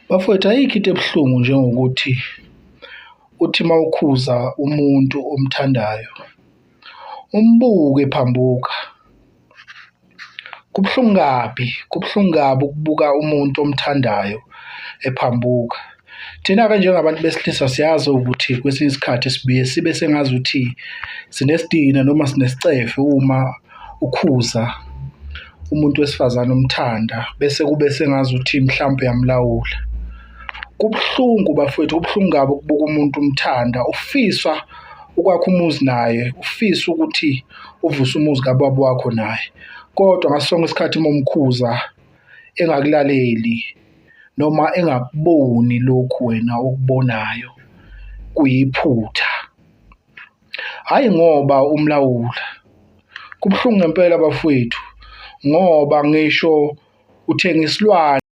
Bafowethu, ayikho into ebuhlungu njengokuthi uthi mawukhuza umuntu omthandayo umbuke ephambuka. Kubuhlungu kabi, kubuhlungu kabi ukubuka umuntu omthandayo ephambuka. Thina-ke njengabantu besilisa siyazi ukuthi kwesinye isikhathi sibuye sibe sengazuthi sinesidina noma sinesicefe uma ukhuza umuntu wesifazane omthanda bese kube sengazuthi mhlawumpe uyamlawula. Kubuhlungu bafowethu, kubuhlungu kabi ukubuka umuntu umthanda ufisa ukwakha umuzi naye, ufisa ukuthi uvuse umuzi kababa wakho naye, kodwa ngaso sonke isikhathi uma umkhuza engakulaleli noma engakuboni lokhu wena okubonayo kuyiphutha, hhayi ngoba umlawula. Kubuhlungu ngempela bafowethu ngoba ngisho uthenga isilwane.